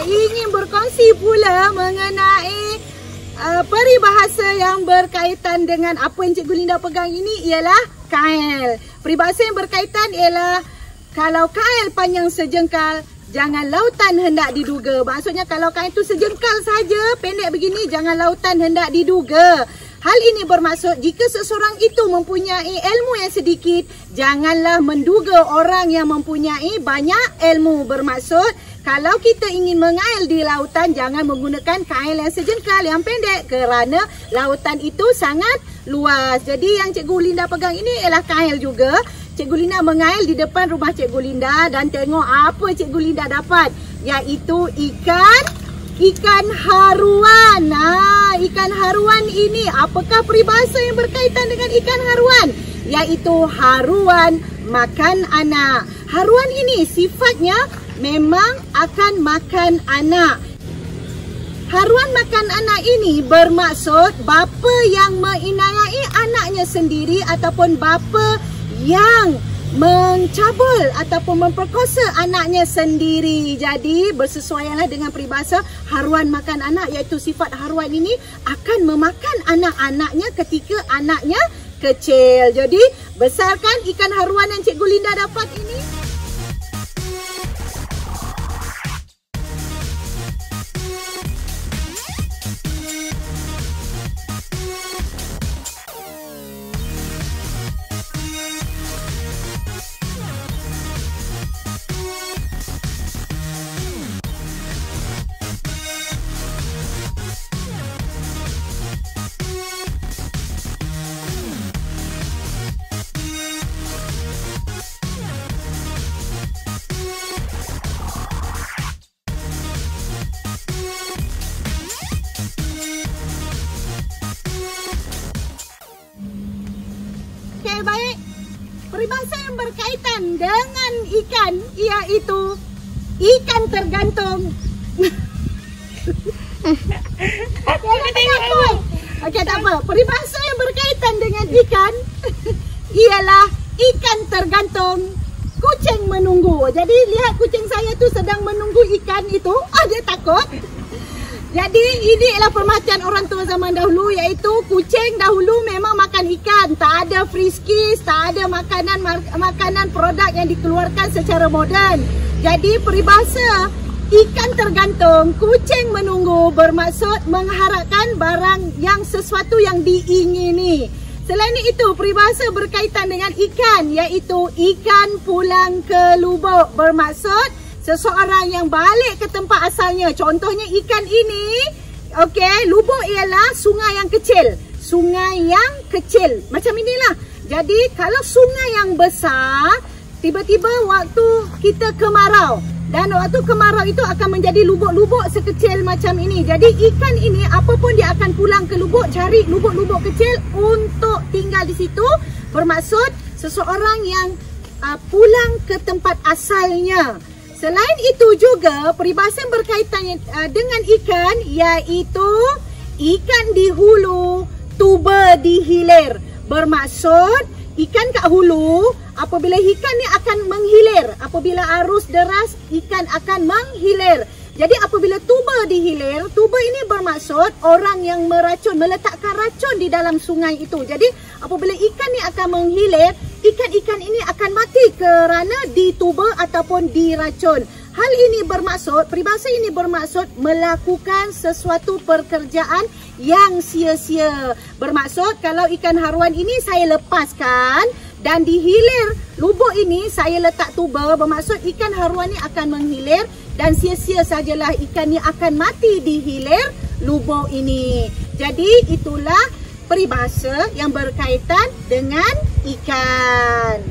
ingin berkongsi pula mengenai peribahasa yang berkaitan dengan apa yang Cikgu Linda pegang ini ialah kail. Peribahasa yang berkaitan ialah kalau kail panjang sejengkal, jangan lautan hendak diduga. Maksudnya kalau kail itu sejengkal saja, pendek begini, jangan lautan hendak diduga. Hal ini bermaksud jika seseorang itu mempunyai ilmu yang sedikit, janganlah menduga orang yang mempunyai banyak ilmu. Bermaksud kalau kita ingin mengail di lautan, jangan menggunakan kail yang sejengkal, yang pendek, kerana lautan itu sangat luas. Jadi yang Cikgu Linda pegang ini ialah kail juga. Cikgu Linda mengail di depan rumah Cikgu Linda dan tengok apa Cikgu Linda dapat, iaitu ikan haruan. Ikan haruan ini, apakah peribahasa yang berkaitan dengan ikan haruan? Iaitu haruan makan anak. Haruan ini sifatnya memang akan makan anak. Haruan makan anak ini bermaksud bapa yang menganiaya anaknya sendiri ataupun bapa yang mencabul ataupun memperkosa anaknya sendiri. Jadi bersesuaianlah dengan peribahasa haruan makan anak, iaitu sifat haruan ini akan memakan anak-anaknya ketika anaknya kecil. Jadi besarkan ikan haruan yang Cikgu Linda dapat ini. Baik, peribahasa yang berkaitan dengan ikan iaitu ikan tergantung. Okey, tak apa. Peribahasa yang berkaitan dengan ikan ialah ikan tergantung, kucing menunggu. Jadi lihat kucing saya tu sedang menunggu ikan itu. Dia takut. Jadi ini adalah perhatian orang tua zaman dahulu, iaitu kucing dahulu memang makan ikan. Tak ada friskies, tak ada makanan produk yang dikeluarkan secara moden. Jadi peribahasa ikan tergantung, kucing menunggu bermaksud mengharapkan barang yang sesuatu yang diingini. Selain itu peribahasa berkaitan dengan ikan, iaitu ikan pulang ke lubuk, bermaksud seseorang yang balik ke tempat asalnya. Contohnya ikan ini, okey, lubuk ialah sungai yang kecil. Sungai yang kecil. Macam inilah. Jadi kalau sungai yang besar, tiba-tiba waktu kita kemarau. Dan waktu kemarau itu akan menjadi lubuk-lubuk sekecil macam ini. Jadi ikan ini apapun dia akan pulang ke lubuk, cari lubuk-lubuk kecil untuk tinggal di situ. Bermaksud seseorang yang pulang ke tempat asalnya. Selain itu juga peribahasa yang berkaitan dengan ikan iaitu ikan di hulu, tuba di hilir. Bermaksud ikan kat hulu, apabila ikan ni akan menghilir. Apabila arus deras, ikan akan menghilir. Jadi apabila tuba di hilir, tuba ini bermaksud orang yang meletakkan racun di dalam sungai itu. Jadi apabila ikan ni akan menghilir, ikan-ikan ini akan mati kerana dituba ataupun diracun. Hal ini bermaksud, peribahasa ini bermaksud melakukan sesuatu pekerjaan yang sia-sia. Bermaksud kalau ikan haruan ini saya lepaskan dan di hilir lubuk ini saya letak tuba, bermaksud ikan haruan ini akan menghilir dan sia-sia sajalah ikan ni akan mati di hilir lubuk ini. Jadi itulah peribahasa yang berkaitan dengan ikan.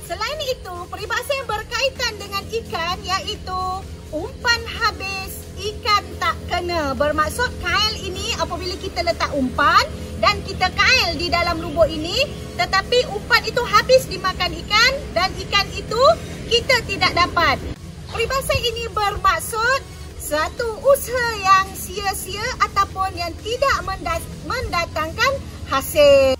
Selain itu, peribahasa yang berkaitan dengan ikan iaitu umpan habis, ikan tak kena. Bermaksud kail ini apabila kita letak umpan dan kita kail di dalam lubuk ini, tetapi umpan itu habis dimakan ikan dan ikan itu kita tidak dapat. Peribahasa ini bermaksud satu usaha yang sia-sia ataupun yang tidak mendatangkan hasil.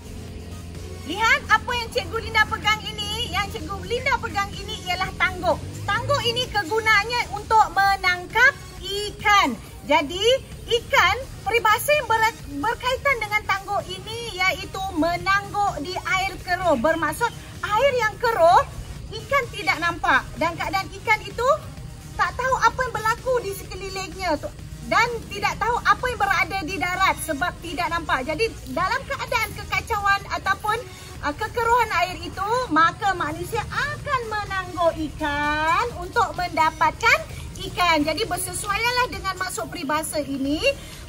Lihat apa yang Cikgu Linda pegang ini. Yang Cikgu Linda pegang ini ialah tangguk. Tangguk ini kegunaannya untuk menangkap ikan. Jadi ikan, peribahasa yang berkaitan dengan tangguk ini iaitu menangguk di air keruh. Bermaksud air yang keruh, ikan tidak nampak dan keadaan ikan itu tak tahu apa yang berlaku di sekelilingnya dan tidak tahu apa yang berada di darat sebab tidak nampak. Jadi dalam keadaan kekacauan ataupun kekeruhan air itu, maka manusia akan menangguk ikan untuk mendapatkan ikan. Jadi bersesuaianlah dengan maksud peribahasa ini,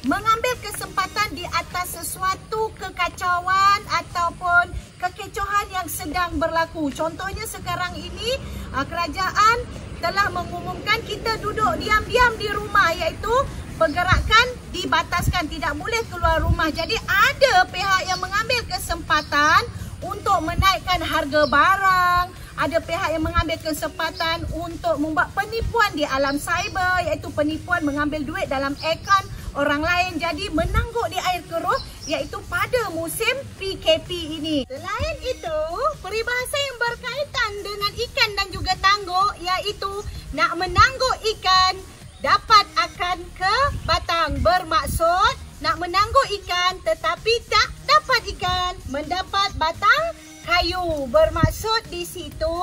mengambil kesempatan di atas sesuatu kekacauan ataupun kekecohan yang sedang berlaku. Contohnya sekarang ini kerajaan telah mengumumkan kita duduk diam-diam di rumah, iaitu pergerakan dibataskan, tidak boleh keluar rumah. Jadi ada pihak yang mengambil kesempatan untuk menaikkan harga barang. Ada pihak yang mengambil kesempatan untuk membuat penipuan di alam cyber, iaitu penipuan mengambil duit dalam akaun orang lain. Jadi menangguk di air keruh iaitu pada musim PKP ini. Selain itu, peribahasa yang berkaitan dengan ikan dan juga tangguk iaitu nak menangguk ikan dapat akan ke batang. Bermaksud nak menangguk ikan tetapi tak dapat ikan, mendapat batang kayu. Bermaksud di situ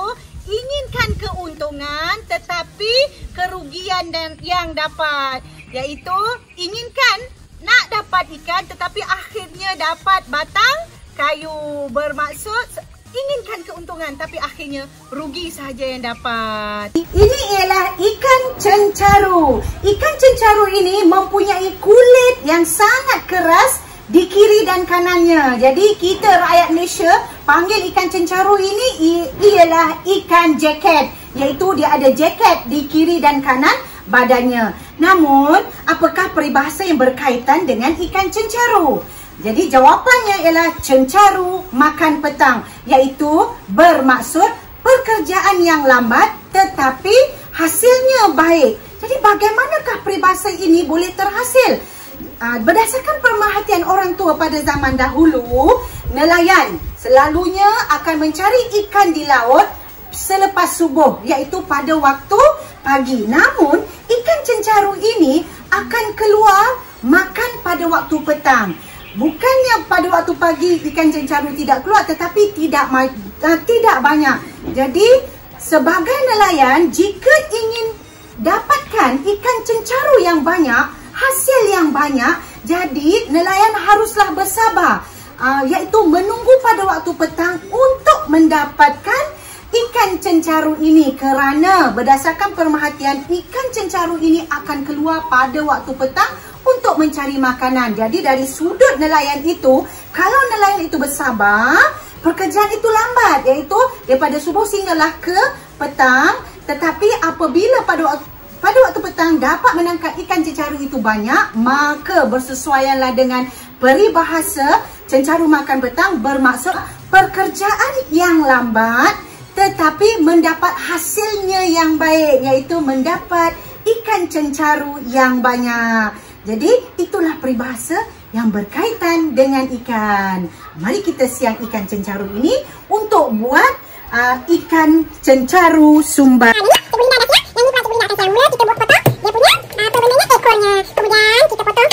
inginkan keuntungan tetapi kerugian yang dapat, iaitu inginkan nak dapat ikan tetapi akhirnya dapat batang kayu. Bermaksud inginkan keuntungan tapi akhirnya rugi sahaja yang dapat. Ini ialah ikan cencaru. Ikan cencaru ini mempunyai kulit yang sangat keras di kiri dan kanannya. Jadi kita rakyat Malaysia panggil ikan cencaru ini ialah ikan jacket, iaitu dia ada jacket di kiri dan kanan badannya. Namun, apakah peribahasa yang berkaitan dengan ikan cencaru? Jadi jawapannya ialah cencaru makan petang, iaitu bermaksud pekerjaan yang lambat tetapi hasilnya baik. Jadi bagaimanakah peribahasa ini boleh terhasil? Berdasarkan pemerhatian orang tua pada zaman dahulu, nelayan selalunya akan mencari ikan di laut selepas subuh, iaitu pada waktu pagi. Namun, ikan cencaru ini akan keluar makan pada waktu petang. Bukannya pada waktu pagi ikan cencaru tidak keluar, tetapi tidak banyak. Jadi, sebagai nelayan, jika ingin dapatkan ikan cencaru yang banyak, hasil yang banyak, jadi nelayan haruslah bersabar, iaitu menunggu pada waktu petang untuk mendapatkan ikan cencaru ini. Kerana berdasarkan pemerhatian, ikan cencaru ini akan keluar pada waktu petang untuk mencari makanan. Jadi dari sudut nelayan itu, kalau nelayan itu bersabar, pekerjaan itu lambat, iaitu daripada subuh sehinggalah ke petang. Tetapi apabila pada waktu petang dapat menangkap ikan cencaru itu banyak, maka bersesuaianlah dengan peribahasa cencaru makan petang, bermaksud pekerjaan yang lambat tetapi mendapat hasilnya yang baik, iaitu mendapat ikan cencaru yang banyak. Jadi itulah peribahasa yang berkaitan dengan ikan. Mari kita siang ikan cencaru ini untuk buat ikan cencaru sumbar. Yang ini padat ya, yang ini plastik boleh akan mula kita buat potong. Dia punya apa namanya ekornya. Kemudian kita potong